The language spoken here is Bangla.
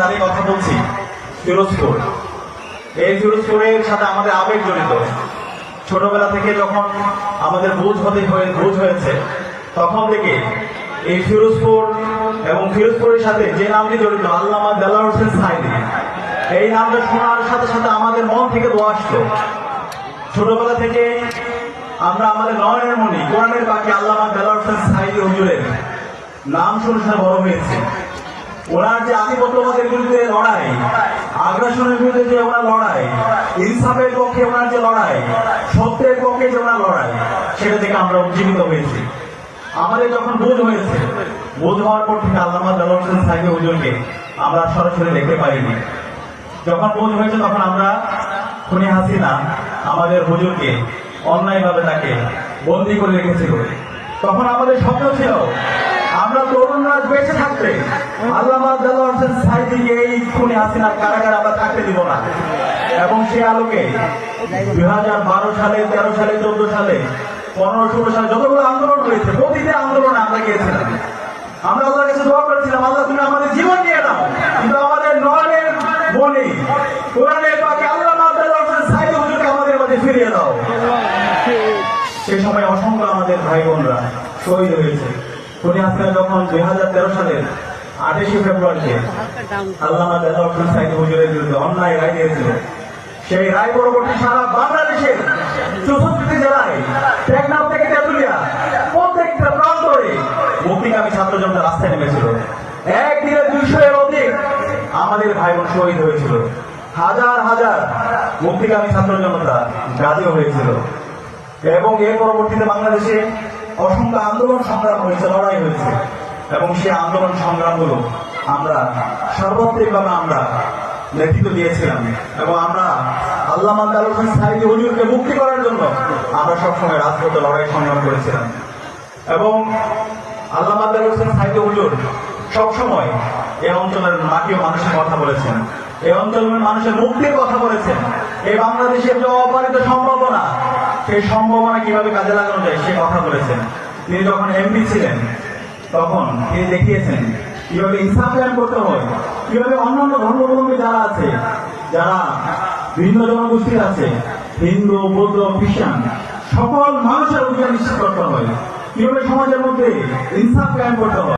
দাঁড়িয়ে কথা বলছি ফিরোজপুর। এই ফিরোজপুরের সাথে আমাদের আবেগ জড়িত। ছোটবেলা থেকে যখন আমাদের বুঝ হয়েছে তখন থেকে এই ফিরোজপুর এবং ফিরোজপুরের সাথে যে নামটি জড়িত আল্লামা দেলাওয়ার হোসেন সাঈদী, এই নামটা শোনার সাথে সাথে আমাদের মন থেকে দোয়া আসতো। ছোটবেলা থেকে আমরা আমাদের নয়নের মনি কোরআনের বাকি আল্লামা দেলাওয়ার হোসেন সাঈদী হুজুরের নাম শুনে শুনে বড় হয়েছে। ওনার যে আধিপত্যবাদের বিরুদ্ধে লড়াই, আগ্রাসনের বিরুদ্ধে যে ওনার লড়াই, ইনসাফের পক্ষে ওনার যে লড়াই, সত্যের পক্ষে যে ওনার লড়াই, সেটা থেকে আমরা উজ্জীবিত হয়েছি। আমাদের যখন বোধ হয়েছে, বোধ হওয়ার পর থেকে আল্লামা দেলাওয়ার হোসেন সাঈদী হুজুরকে আমরা সরাসরি দেখতে পাইনি। যখন বোধ হয়েছে তখন আমরা খুনি হাসিনা আমাদের হুজুরকে অন্যায়ভাবে তাকে বন্দী করে রেখেছিল। তখন আমাদের স্বপ্ন ছিল আমরা তরুণরা বেঁচে থাকতে আল্লামা দেলাওয়ার হোসেন সাঈদীকে এই খুনি হাসিনার কারাগারে আমরা থাকতে দিব না। এবং সে আলোকে 2012 সালে, 13 সালে, 14 সালে, 15-16 সালে যতগুলো আন্দোলন হয়েছে, প্রতিটি আন্দোলনে আমরা গিয়েছিলাম। আমরা আল্লাহর কাছে দোয়া করেছিলাম, আল্লাহ তুমি আমাদের জীবন নিয়ে নাও, কিন্তু আমাদের নয়নের মনি কোরআনের পাকে আল্লামা দেলাওয়ার হোসেন সাঈদী হুজুরকে আমাদের মাঝে ফিরিয়ে দাও। সে সময় অসংখ্য আমাদের ভাই বোনরা শহীদ হয়েছে। খুনি হাসিনা যখন 2013 সালের 28 ফেব্রুয়ারিতে আল্লামা দেলাওয়ার হোসেন সাঈদী হুজুরের বিরুদ্ধে অন্যায় রায় দিয়েছিল, সেই রায় পরবর্তী সারা বাংলাদেশের 64টি জেলায় টেকনাফ থেকে তেঁতুলিয়া প্রত্যেকটা প্রান্তরে মুক্তিকামী ছাত্র জনতা রাস্তায় নেমেছিল। একদিনে 200 এর অধিক আমাদের ভাই বোন শহীদ হয়েছিল। হাজার হাজার মুক্তিকামী ছাত্র জনতা গাজী হয়েছিল। এবং এর পরবর্তীতে বাংলাদেশে অসংখ্য আন্দোলন সংগ্রাম হয়েছে, লড়াই হয়েছে। এবং সেই আন্দোলন সংগ্রামগুলো আমরা সার্বত্রিকভাবে আমরা নেতৃত্ব দিয়েছিলাম। এবং আমরা আল্লামা দেলাওয়ার হোসেন সাঈদী হুজুরকে মুক্তি করার জন্য আমরা সবসময় রাজপথে লড়াই সংগ্রাম করেছিলাম। এবং আল্লামা দেলাওয়ার হোসেন সাঈদী হুজুর সবসময় এই অঞ্চলের মাটি ও মানুষের কথা বলেছেন, এই অঞ্চলের মানুষের মুক্তির কথা বলেছেন। এই বাংলাদেশের যে অপারিত সম্ভাবনা, সেই সম্ভাবনা কিভাবে কাজে লাগানো যায় সে কথা বলেছেন। তিনি যখন এমপি ছিলেন তখন তিনি দেখিয়েছেন কিভাবে ইনসাফ কায়েম করতে হয়, কিভাবে অন্যান্য ধর্মাবলম্বী যারা আছে, যারা ভিন্ন জনগোষ্ঠীর আছে, হিন্দু, বৌদ্ধ, খ্রিস্টান, সকল মানুষের অধিকার নিশ্চিত করতে হয়, কিভাবে সমাজের মধ্যে ইনসাফ কায়েম করতে হয়।